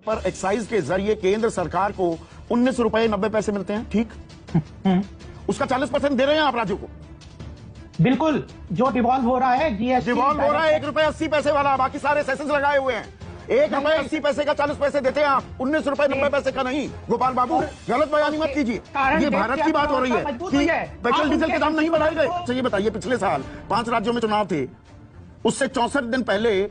पर एक्साइज के जरिए केंद्र सरकार को 19 रुपए 90 पैसे मिलते हैं, ठीक? उसका 40% दे रहे हैं आप राज्यों को। बिल्कुल, जो डिवॉल्व हो रहा है जीएसटी डिवॉल्व हो रहा है 1 रुपए 80 पैसे वाला, बाकी सारे सेशंस लगाए हुए हैं। 1 रुपए 80 पैसे का 40 पैसे देते हैं आप, 19 रुपए 90 पैसे का नहीं। गोपाल बाबू गलत बयानी मत कीजिए, ये भारत की बात हो रही है कि पेट्रोल डीजल के दाम नहीं बढ़ाए गए। अच्छा ये बताइए, पिछले साल 5 राज्यों में चुनाव थे, उससे 64 दिन पहले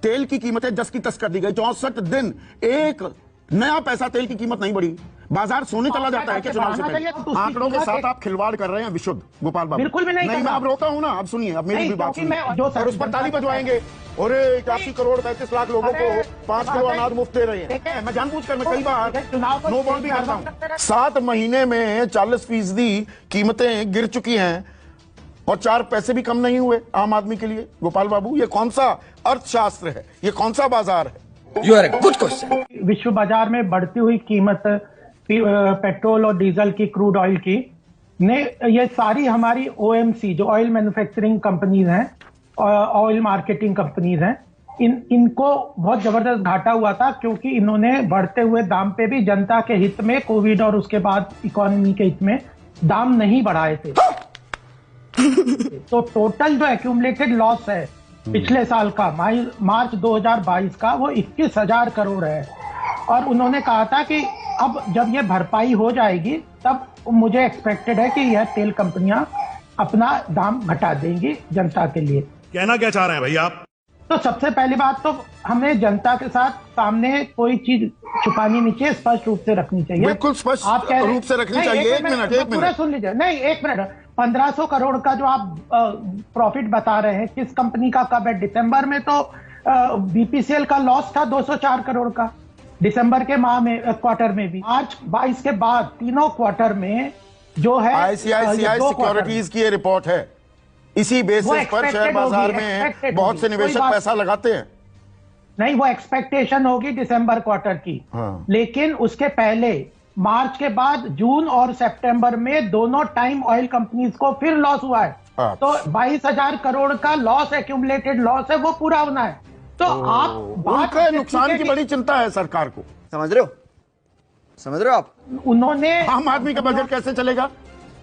तेल की कीमतें 10 की 10 कर दी गई। 64 दिन एक नया पैसा तेल की कीमत नहीं बढ़ी। बाजार सोने चला जाता है क्या चुनाव से पहले? आंकड़ों के साथ आप खिलवाड़ कर रहे हैं विशुद्ध गोपाल बाबू। बिल्कुल भी नहीं, मैं आप रोका हूं ना, अब सुनिए, अब मेरी भी बात सुनिए और उस पर ताली बजवाएंगे। और 81 करोड़ 35 लाख लोगों को 5 किलो अनाज मुफ्त दे रहे हैं। मैं जानबूझकर मैं कई बार नो बॉल भी करता हूं। 7 महीने में 40% कीमतें गिर चुकी हैं और 4 पैसे भी कम नहीं हुए आम आदमी के लिए। गोपाल बाबू ये कौन सा अर्थशास्त्र है, ये कौन सा बाजार है? You are a good question. विश्व बाजार में बढ़ती हुई कीमत पेट्रोल और डीजल की, क्रूड ऑयल की ने, ये सारी हमारी ओएमसी जो ऑयल मैन्युफैक्चरिंग कंपनीज हैं, ऑयल मार्केटिंग कंपनीज हैं, इनको बहुत जबरदस्त घाटा हुआ था, क्योंकि इन्होंने बढ़ते हुए दाम पे भी जनता के हित में, कोविड और उसके बाद इकोनॉमी के हित में दाम नहीं बढ़ाए थे। तो टोटल जो एक्यूमुलेटेड लॉस है पिछले साल का, मार्च 2022 का, वो 21,000 करोड़ है। और उन्होंने कहा था कि अब जब ये भरपाई हो जाएगी तब मुझे एक्सपेक्टेड है कि यह तेल कंपनियां अपना दाम घटा देंगी जनता के लिए। कहना क्या चाह रहे हैं भाई आप? तो सबसे पहली बात तो हमें जनता के साथ सामने कोई चीज छुपानी नहीं चाहिए, स्पष्ट रूप से रखनी चाहिए। बिल्कुल स्पष्ट रूप से रखनी चाहिए। एक मिनट पूरा सुन लीजिए। नहीं, 1 मिनट। 1500 करोड़ का जो आप प्रॉफिट बता रहे हैं, किस कंपनी का कब है? दिसंबर में तो बीपीसीएल का लॉस था 204 करोड़ का, दिसंबर के माह में, क्वार्टर में भी। मार्च 22 के बाद तीनों क्वार्टर में जो है आईसीआईसीआई सिक्योरिटीज की ये रिपोर्ट है। इसी बेसिस पर शेयर बाजार में बहुत से निवेशक पैसा लगाते हैं। नहीं, वो एक्सपेक्टेशन होगी दिसंबर क्वार्टर की। हाँ। लेकिन उसके पहले मार्च के बाद जून और सितंबर में दोनों टाइम ऑयल कंपनीज को फिर लॉस हुआ है। तो 22,000 करोड़ का लॉस, एक्यूमुलेटेड लॉस है, वो पूरा होना है। तो आप बात नुकसान की बड़ी चिंता है सरकार को, समझ रहे हो? समझ रहे हो आप? उन्होंने आम आदमी का बजट कैसे चलेगा?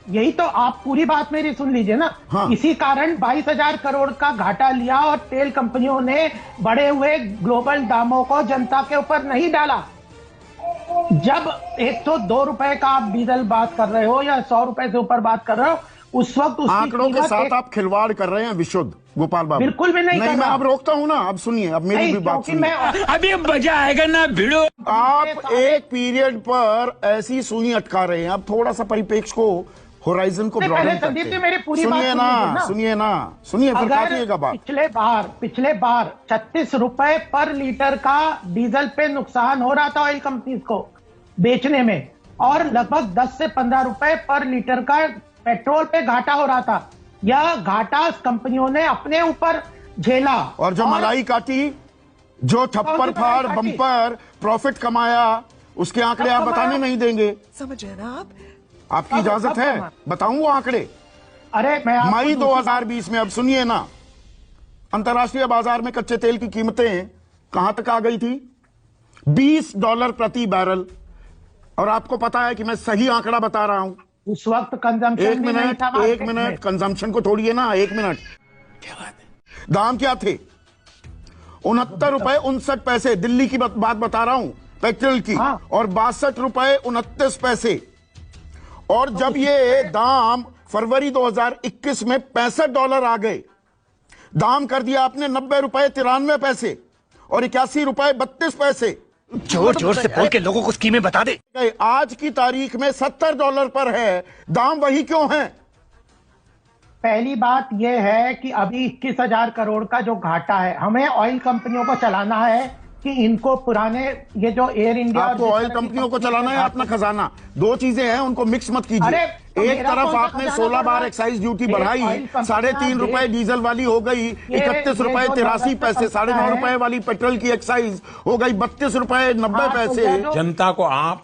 यही तो, आप पूरी बात मेरी सुन लीजिए ना। हाँ। इसी कारण 22,000 करोड़ का घाटा लिया और तेल कंपनियों ने बढ़े हुए ग्लोबल दामों को जनता के ऊपर नहीं डाला। जब 102 रुपए का आप डीजल बात कर रहे हो या 100 रुपए से ऊपर बात कर रहे हो, उस वक्त आंकड़ों के साथ आप खिलवाड़ कर रहे हैं विशुद्ध गोपाल बाबू। बिल्कुल भी नहीं। मैं अब रोकता हूं ना, अब सुनिए, अब मेरी भी बात सुनिए। अभी मजा आएगा ना भिड़ो। आप एक पीरियड पर ऐसी सुई अटका रहे हैं, अब थोड़ा सा परिप्रेक्ष्य को, होराइजन को ब्रॉडन करते हैं। सुनिए फिर काटिएगा बात। पिछले बार 36 रुपए पर लीटर का डीजल पे नुकसान हो रहा था ऑयल कंपनीज को बेचने में, और लगभग 10 से 15 रुपए पर लीटर का पेट्रोल पे घाटा हो रहा था। यह घाटा कंपनियों ने अपने ऊपर झेला। और जो मलाई काटी, जो छप्पर फाड़ बम्पर प्रॉफिट कमाया, उसके आंकड़े आप बताने नहीं देंगे। समझ रहे ना आप? आपकी इजाजत है? बताऊं वो आंकड़े? अरे मैं मई 2020 में, अब सुनिए ना, अंतर्राष्ट्रीय बाजार में कच्चे तेल की कीमतें कहां तक आ गई थी? $20 प्रति बैरल। और आपको पता है कि मैं सही आंकड़ा बता रहा हूं। उस वक्त कंजम्पशन एक मिनट कंजम्पशन को छोड़िए ना, 1 मिनट। क्या बात है? दाम क्या थे? 69 रुपए 59 पैसे, दिल्ली की बात बता रहा हूं, पेट्रोल की। हाँ। और 62 रुपए 29 पैसे। और जब ये दाम फरवरी 2021 में $65 आ गए, दाम कर दिया आपने 90 रुपए 93 पैसे और 81 रुपए 32 पैसे। जोर जोर से बोल के लोगों को स्कीमें बता दे। आज की तारीख में $70 पर है, दाम वही क्यों है? पहली बात यह है कि अभी 21,000 करोड़ का जो घाटा है, हमें ऑयल कंपनियों को चलाना है कि इनको पुराने, ये जो एयर इंडिया, आपको ऑयल कंपनियों को चलाना है अपना खजाना? दो चीजें हैं, उनको मिक्स मत कीजिए। एक तरफ आपने 16 बार एक्साइज ड्यूटी बढ़ाई, 3.5 रुपए डीजल वाली हो गई 31 रुपए 83 पैसे, 9.5 रुपए वाली पेट्रोल की एक्साइज हो गई 32 रुपए 90 पैसे। जनता को आप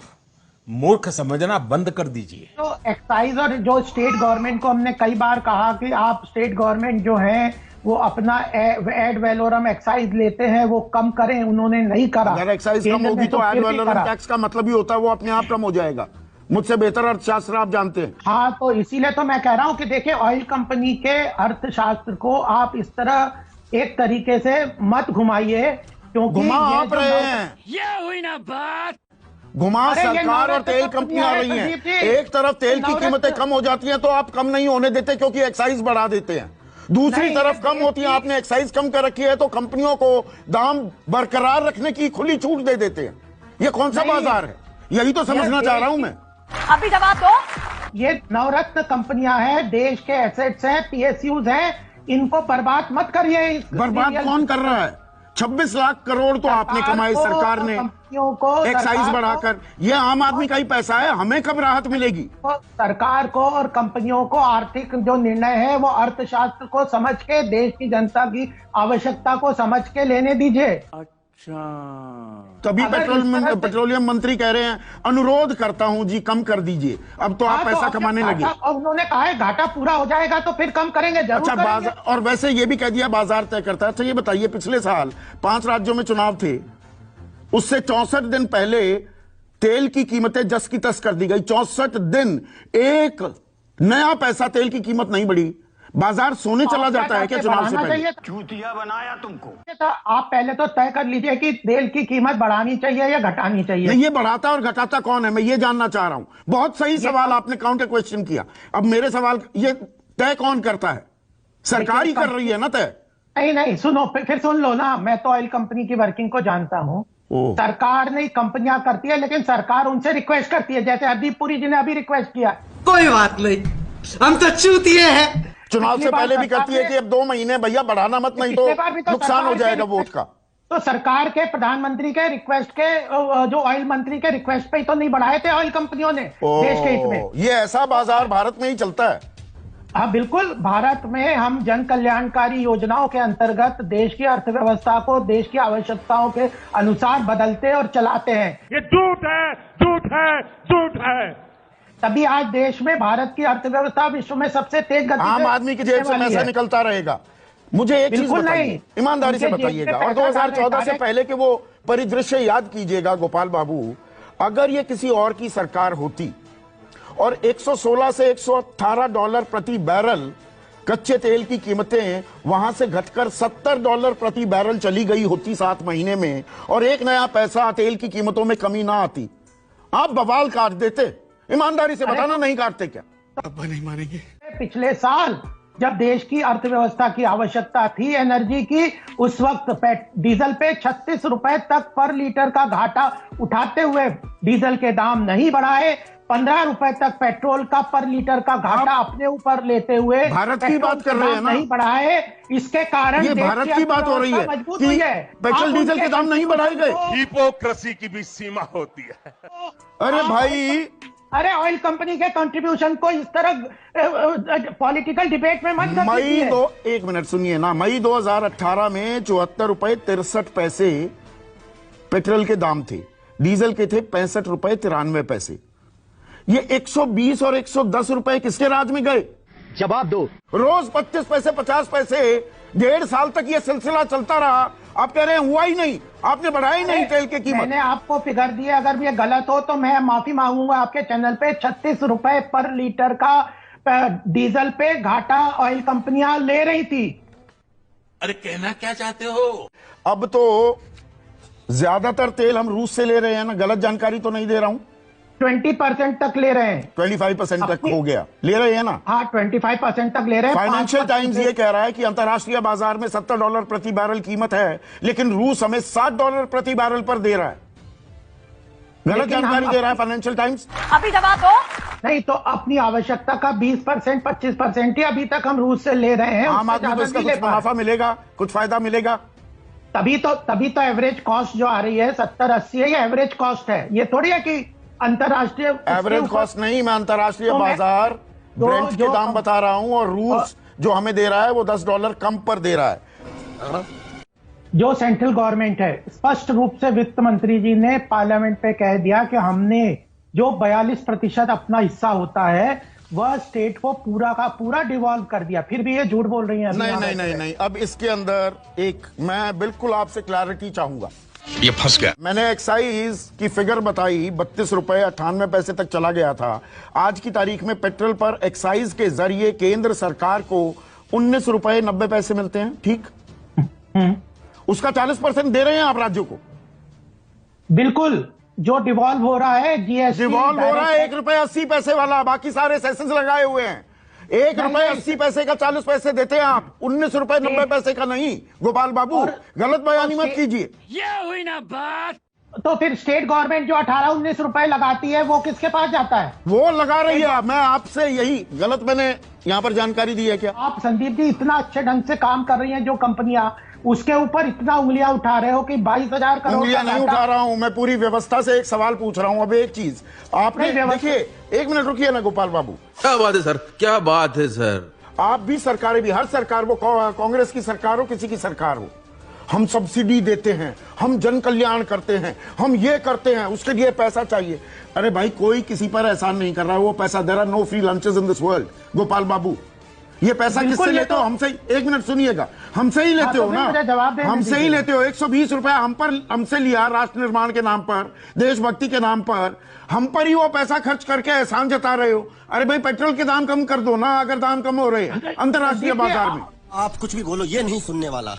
मूर्ख समझना बंद कर दीजिए। तो एक्साइज और जो स्टेट गवर्नमेंट को हमने कई बार कहा कि आप स्टेट गवर्नमेंट जो है वो अपना एड वैलोरम एक्साइज लेते हैं वो कम करें, उन्होंने नहीं करा। अगर एक्साइज कम होगी तो एड वैलोरम टैक्स का मतलब ही होता है वो अपने आप कम हो जाएगा। मुझसे बेहतर अर्थशास्त्र आप जानते हैं। हाँ, तो इसीलिए तो मैं कह रहा हूं कि देखिए ऑयल कंपनी के अर्थशास्त्र को आप इस तरह एक तरीके से मत घुमाइए, क्योंकि घुमा ये आप जो रहे हैं, ये हुई ना बात। घुमा अरे ये सरकार और नवरत्न तेल कंपनियां कंपनियां आ हैं, रही हैं। संदीप जी। एक तरफ तेल की नवरत्न- कीमतें कम हो जाती हैं तो आप कम नहीं होने देते क्योंकि एक्साइज बढ़ा देते हैं। दूसरी नहीं, तरफ ये कम देश होती है, की- आपने एक्साइज कम कर रखी है तो कंपनियों को दाम बरकरार रखने की खुली छूट दे देते हैं। ये कौन सा नहीं। बाजार है? यही तो समझना चाह रहा हूं मैं। अभी जवाब दो। ये नवरत्न कंपनियां हैं, देश के एसेट्स हैं, पीएसयूज हैं, इनको बर्बाद मत करिए। बर्बाद कौन कर रहा है? 26 लाख करोड़ तो आपने कमाए सरकार ने कंपनियों को, एक्साइज बढ़ाकर। ये आम आदमी का ही पैसा है, हमें कब राहत मिलेगी? सरकार को और कंपनियों को आर्थिक जो निर्णय है वो अर्थशास्त्र को समझ के, देश की जनता की आवश्यकता को समझ के लेने दीजिए। तभी अगर इस तरह से- पेट्रोलियम मंत्री कह रहे हैं अनुरोध करता हूं जी कम कर दीजिए। अब तो आप हाँ, पैसा तो कमाने लगे। और उन्होंने कहा है घाटा पूरा हो जाएगा तो फिर कम करेंगे, जरूर अच्छा, करेंगे। बाजार, और वैसे ये भी कह दिया बाजार तय करता है। अच्छा ये बताइए, पिछले साल 5 राज्यों में चुनाव थे, उससे 64 दिन पहले तेल की कीमतें जस की तस कर दी गई। 64 दिन एक नया पैसा तेल की कीमत नहीं बढ़ी। बाजार सोने चला जाता है क्या चुनाव से पहले? चूतिया बनाया तुमको। तो आप पहले तो तय कर लीजिए कि तेल की कीमत बढ़ानी चाहिए या घटानी चाहिए। नहीं, ये बढ़ाता और घटाता कौन है, मैं ये जानना चाह रहा हूं। बहुत सही सवाल आपने काउंटर क्वेश्चन किया। अब मेरे सवाल, ये तय कौन करता है? सरकार ही कर रही है ना तय। नहीं नहीं, सुनो, फिर सुन लो ना। मैं तो ऑयल कंपनी की वर्किंग को जानता हूँ। ओह। सरकार नहीं, कंपनियां करती है, लेकिन सरकार उनसे रिक्वेस्ट करती है, जैसे हरदीप पुरी जी ने अभी रिक्वेस्ट किया। कोई बात नहीं, हम तो चूतिए हैं। चुनाव पिछली से बार पहले भी सरकार कहती है ने- कि अब 2 महीने भैया बढ़ाना मत, नहीं पिछली बार भी तो नुकसान हो सरकार के जाएगा वोट का। तो सरकार के प्रधानमंत्री के रिक्वेस्ट के, जो ऑयल मंत्री के रिक्वेस्ट पे ही तो नहीं बढ़ाए थे ऑयल कंपनियों ने देश के हित में। ये ऐसा बाजार भारत में ही चलता है। हाँ बिल्कुल, भारत में हम जन कल्याणकारी योजनाओं के अंतर्गत देश की अर्थव्यवस्था को देश की आवश्यकताओं के अनुसार बदलते और चलाते हैं। ये झूठ है, झूठ है, झूठ है। तभी आज देश में भारत की अर्थव्यवस्था विश्व में सबसे तेज गति आम से आदमी की जेब से चलने वाली पैसा है। निकलता रहेगा। मुझे एक चीज बिल्कुल बताइए, नहीं। ईमानदारी से उनके जेब बताइएगा, से और पैसा 2014 से डालने पहले के वो परिदृश्य याद कीजिएगा गोपाल बाबू। अगर ये किसी और की सरकार होती और 116 से 118 डॉलर प्रति बैरल कच्चे तेल की कीमतें वहां से घटकर $70 प्रति बैरल चली गई होती 7 महीने में, और एक नया पैसा तेल की कीमतों में कमी ना आती, आप बवाल काट देते। ईमानदारी से बताना, नहीं काटते क्या? अब्बा नहीं मानेंगे। पिछले साल जब देश की अर्थव्यवस्था की आवश्यकता थी एनर्जी की, उस वक्त डीजल पे 36 रुपए तक पर लीटर का घाटा उठाते हुए डीजल के दाम नहीं बढ़ाए, 15 रुपए तक पेट्रोल का पर लीटर का घाटा अपने ऊपर लेते हुए भारत की बात कर रहे हैं ना? नहीं बढ़ाए। इसके कारण ये देश भारत की बात हो रही है अर्थव्यवस्था मजबूत हुई कि है। पेट्रोल आप डीजल उनके के दाम नहीं बढ़ाए गए। हिपोक्रेसी की भी सीमा होती है। अरे भाई, अरे ऑयल कंपनी के कंट्रीब्यूशन को इस तरह पॉलिटिकल डिबेट में मत कर दीजिए। एक मिनट सुनिए ना, मई 2018 में 74 रुपए 63 पैसे पेट्रोल के दाम थे, डीजल के थे 65 रुपए 93 पैसे। ये 120 और 110 रुपए किसके राज में गए? जवाब दो। रोज 25 पैसे 50 पैसे 1.5 साल तक ये सिलसिला चलता रहा। आप कह रहे हैं हुआ ही नहीं, आपने बढ़ाया ही नहीं तेल की कीमत। मैंने आपको फिगर दी, अगर ये गलत हो तो मैं माफी मांगूंगा आपके चैनल पे। 36 रुपए पर लीटर का डीजल पे घाटा ऑयल कंपनियां ले रही थी। अरे कहना क्या चाहते हो? अब तो ज्यादातर तेल हम रूस से ले रहे हैं ना, गलत जानकारी तो नहीं दे रहा हूं? 20% तक ले रहे हैं। 25% तक हो गया, ले रहे हैं ना? हाँ, 25% तक ले रहे हैं। फाइनेंशियल 5% टाइम्स ये कह रहा है कि अंतर्राष्ट्रीय बाजार में $70 प्रति बैरल कीमत है, लेकिन रूस हमें $60 प्रति बैरल पर दे रहा है। गलत लेकिन जानकारी हम- दे रहा है फाइनेंशियल टाइम्स। अभी जवाब दो। नहीं तो अपनी आवश्यकता का 20% 25% ही अभी तक हम रूस से ले रहे हैं। आम उससे आदमी को ज्यादा इसका नहीं ले कुछ पा रहे। मुनाफा मिलेगा, कुछ फायदा मिलेगा? तभी तो एवरेज कॉस्ट जो आ रही है 70-80 है, ये एवरेज कॉस्ट है। ये थोड़ी है कि अंतरराष्ट्रीय एवरेज कॉस्ट नहीं, मैं अंतर्राष्ट्रीय तो मैं- बाजार तो ब्रेंट के जो- दाम बता रहा हूं, और रूस जो हमें दे रहा है वो $10 कम पर दे रहा है। जो सेंट्रल गवर्नमेंट है, स्पष्ट रूप से वित्त मंत्री जी ने पार्लियामेंट पे कह दिया कि हमने जो 42% अपना हिस्सा होता है वह स्टेट को पूरा का पूरा डिवॉल्व कर दिया। फिर भी ये झूठ बोल रही है। नहीं, अब इसके अंदर मैं बिल्कुल आपसे क्लैरिटी चाहूंगा। ये फंस गया। मैंने एक्साइज की फिगर बताई, 32 रुपए 98 पैसे तक चला गया था। आज की तारीख में पेट्रोल पर एक्साइज के जरिए केंद्र सरकार को 19 रुपए 90 पैसे मिलते हैं, ठीक? उसका 40% दे रहे हैं आप राज्यों को। बिल्कुल, जो डिवॉल्व हो रहा है जीएसटी डिवॉल्व हो रहा है 1 रुपए 80 पैसे वाला, बाकी सारे सेशंस लगाए हुए हैं। 1 रुपए 80 पैसे का 40 पैसे देते हैं आप, 19 रुपए 90 पैसे का नहीं। गोपाल बाबू, गलत बयानी मत कीजिए। ये हुई ना बात। तो फिर स्टेट गवर्नमेंट जो 18-19 रुपए लगाती है वो किसके पास जाता है? वो लगा रही है। मैं आपसे यही गलत मैंने यहाँ पर जानकारी दी है क्या? आप संदीप जी इतना अच्छे ढंग से काम कर रही हैं जो कंपनियां, उसके ऊपर इतना उंगलियां उठा रहे हो कि 22,000 करोड़। उंगलियां नहीं उठा रहा हूं, मैं पूरी व्यवस्था से एक सवाल पूछ रहा हूं। अब एक चीज आपने देखिए, 1 मिनट रुकिए ना गोपाल बाबू। क्या बात है सर, क्या बात है सर। आप भी सरकारें भी, हर सरकार, वो कांग्रेस की सरकार हो किसी की सरकार हो, हम सब्सिडी देते हैं, हम जन कल्याण करते हैं, हम ये करते हैं, उसके लिए पैसा चाहिए। अरे भाई, कोई किसी पर एहसान नहीं कर रहा, वो पैसा दे रहा। No free lunches in this world. Gopal बाबू, ये पैसा किससे लेते हो? हमसे। 1 मिनट सुनिएगा, हमसे ही लेते हो ना, हमसे ही लेते हो। 120 रुपए हमसे लिया राष्ट्र निर्माण के नाम पर, देशभक्ति के नाम पर, हम पर ही वो पैसा खर्च करके एहसान जता रहे हो। अरे भाई, पेट्रोल के दाम कम कर दो ना, अगर दाम कम हो रहे हैं अंतर्राष्ट्रीय बाजार में। आप कुछ भी बोलो, ये नहीं सुनने वाला।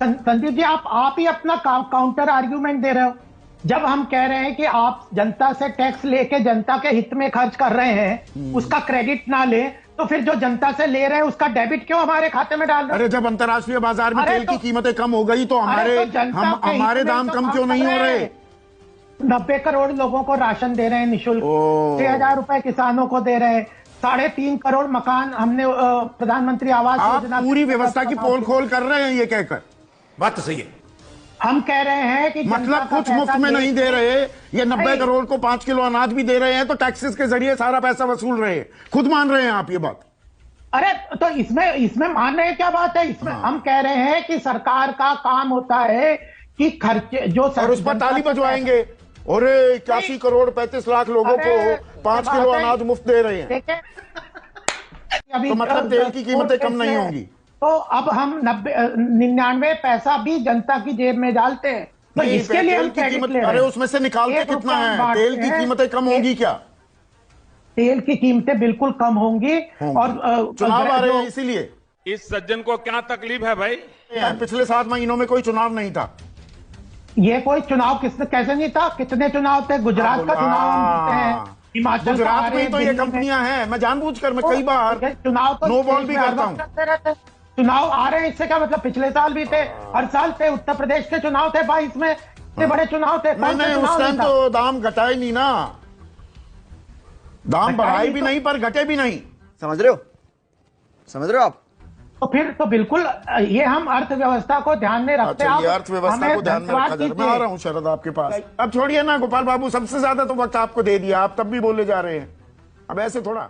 संदीप जी, आप ही अपना काउंटर आर्ग्यूमेंट दे रहे हो। जब हम कह रहे हैं कि आप जनता से टैक्स लेके जनता के हित में खर्च कर रहे हैं, उसका क्रेडिट ना ले, तो फिर जो जनता से ले रहे हैं उसका डेबिट क्यों हमारे खाते में डाल रहे हैं? अरे जब अंतर्राष्ट्रीय बाजार में तेल की कीमतें कम हो गई तो हमारे दाम कम क्यों नहीं हो रहे? 90 करोड़ लोगों को राशन दे रहे हैं निःशुल्क, 6,000 रुपए किसानों को दे रहे हैं, 3.5 करोड़ मकान हमने प्रधानमंत्री आवास योजना। आप पूरी व्यवस्था की पोल खोल कर रहे हैं ये कहकर। बात तो सही है। हम कह रहे हैं कि मतलब कुछ मुफ्त में नहीं दे रहे, ये 90 करोड़ को 5 किलो अनाज भी दे रहे हैं, तो टैक्सेस के जरिए सारा पैसा वसूल रहे हैं। खुद मान रहे हैं आप ये बात। अरे तो इसमें मान रहे हैं क्या बात है? इसमें हम कह रहे हैं कि सरकार का काम होता है कि खर्चे जो और उस पर ताली बजवाएंगे। अरे 81 करोड़ 35 लाख लोगों को 5 किलो अनाज मुफ्त दे रहे हैं, तो मतलब तेल की कीमतें कम नहीं होंगी। तो अब हम 99 पैसा भी जनता की जेब में डालते हैं, तो इसके लिए हम क्रेडिट ले रहे हैं। अरे उसमें से निकालते कितना है? तेल की कीमतें कम होंगी क्या? तेल की कीमतें बिल्कुल कम होंगी। और चुनाव आ रहे हैं इसीलिए। इस सज्जन को क्या तकलीफ है भाई? पिछले 7 महीनों में कोई चुनाव नहीं था। ये कोई चुनाव कैसे नहीं था? कितने चुनाव थे? गुजरात का चुनाव हम जीते हैं, हिमाचल, गुजरात में तो ये कंपनियां हैं। मैं जानबूझकर, मैं कई बार चुनाव नो बॉल भी करता हूं। चुनाव आ रहे हैं, इससे क्या मतलब? पिछले साल भी थे, हर साल थे। उत्तर प्रदेश के चुनाव थे 22 में, इतने बड़े चुनाव थे। नहीं, उस टाइम तो दाम घटाए नहीं ना, दाम बढ़ाए भी नहीं पर घटे भी नहीं। समझ रहे हो आप? तो फिर तो बिल्कुल ये हम अर्थव्यवस्था को ध्यान में रखते हैं। ये अर्थव्यवस्था को ध्यान में रखा जाए। मैं आ रहा हूं शरद आपके पास। अब छोड़िए ना गोपाल बाबू, सबसे ज्यादा तो वक्त आपको दे दिया, आप तब भी बोले जा रहे हैं। अब ऐसे थोड़ा